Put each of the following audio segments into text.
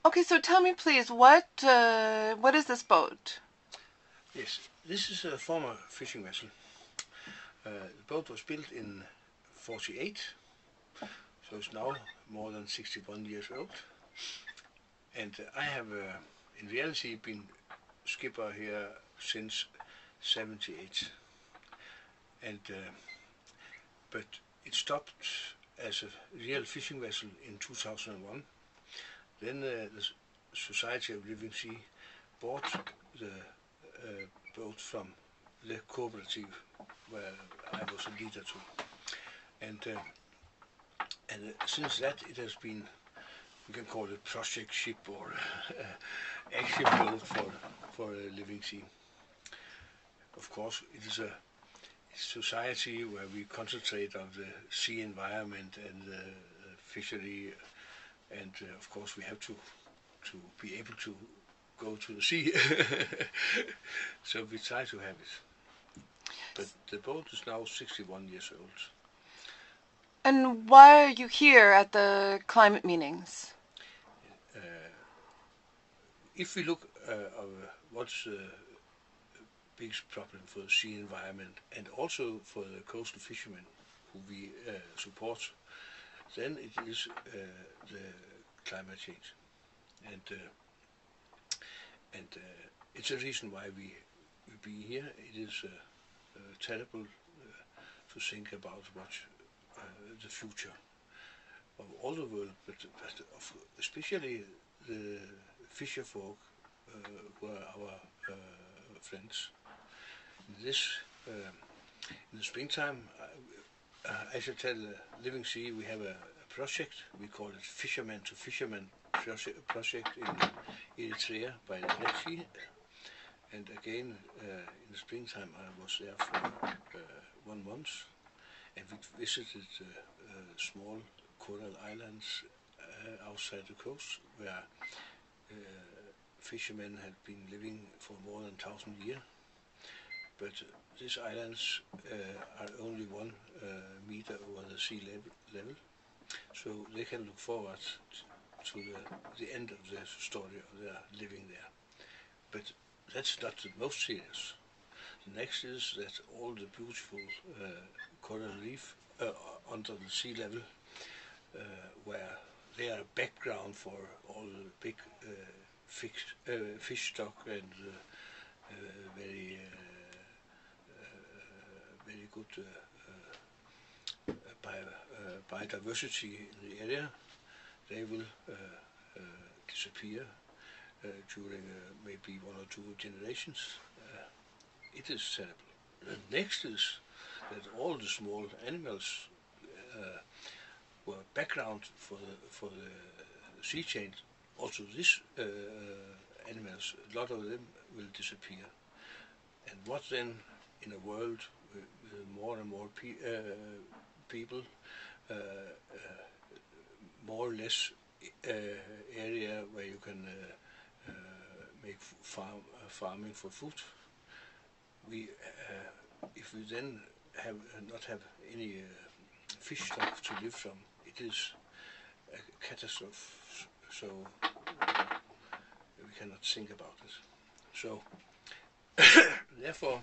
Okay, so tell me please, what is this boat? Yes, this is a former fishing vessel. The boat was built in 48, so it's now more than 61 years old. And I have, in reality, been skipper here since 78. And but it stopped as a real fishing vessel in 2001. Then the Society of Living Sea bought the boat from the cooperative where I was a leader to. And since that it has been, we can call it project ship or action boat for a living sea. Of course, it is a society where we concentrate on the sea environment and the fishery, and of course we have to be able to go to the sea. So we try to have it. But the boat is now 61 years old. And why are you here at the climate meetings? Uh, if we look what's the biggest problem for the sea environment and also for the coastal fishermen who we support, then it is the climate change. And it's a reason why we be here. It is terrible to think about what the future of all the world, but of especially the fisher folk who are our friends. In the springtime, I should tell Living Sea we have a project. We call it Fisherman to Fisherman project in Eritrea by the Red Sea. And again, in the springtime, I was there for 1 month, and we visited small coral islands outside the coast where fishermen had been living for more than 1,000 years. But these islands are only 1 meter over the sea level, so they can look forward to the end of their story of their living there. But that's not the most serious. The next is that all the beautiful coral reef under the sea level, where they are background for all the big fish stock and very very good biodiversity in the area, they will disappear during maybe 1 or 2 generations. It is terrible. The next is that all the small animals were background for the sea change. Also, these animals, a lot of them will disappear. And what then in a world with more and more people, more or less area where you can make farming for food. We, if we then have not have any fish stock to live from, it is a catastrophe. So we cannot think about it. So therefore,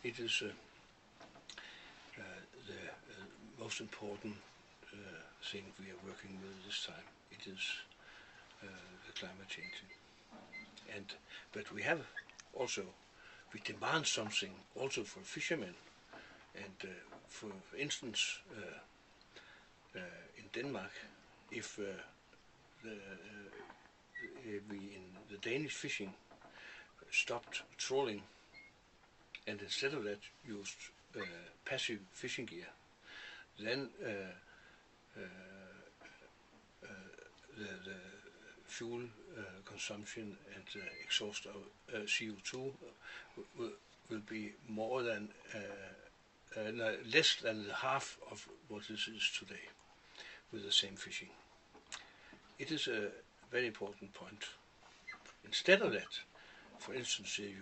it is the most important thing we are working with this time. It is the climate change. But we have also, we demand something also for fishermen. And for instance, in Denmark, if we in the Danish fishing stopped trawling and instead of that used passive fishing gear, then the fuel consumption and exhaust of CO2 will be more than less than the half of what this is today with the same fishing. It is a very important point. Instead of that, for instance, the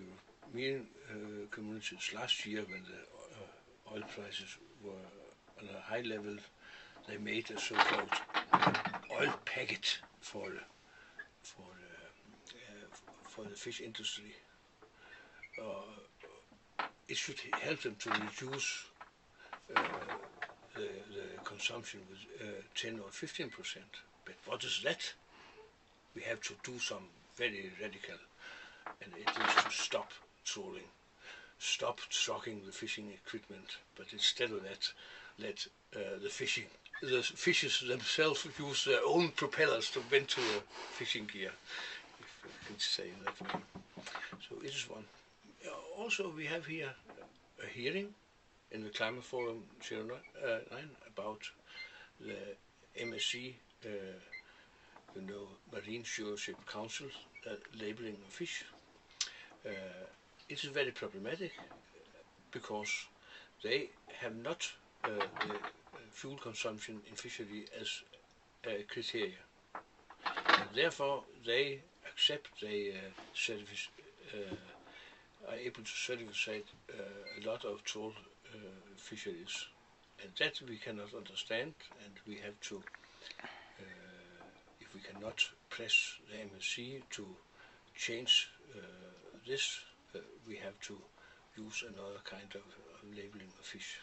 European communities last year when the oil prices were on a high level, they made a so-called oil packet for for the fish industry. It should help them to reduce the consumption with 10 or 15%. But what is that? We have to do some very radical, and it is to stop trawling, stop stocking the fishing equipment, but instead of that, let the fishes themselves use their own propellers to bend to the fishing gear, if you can say in that way. So it is one. Also, we have here a hearing in the Climate Forum 09 about the MSC, Marine Stewardship Council labeling of fish. It is very problematic because they have not the fuel consumption in fishery as a criteria. And therefore, they accept they are able to certify a lot of trawl fisheries, and that we cannot understand, and we have to, if we cannot press the MSC to change this, we have to use another kind of labeling of fish.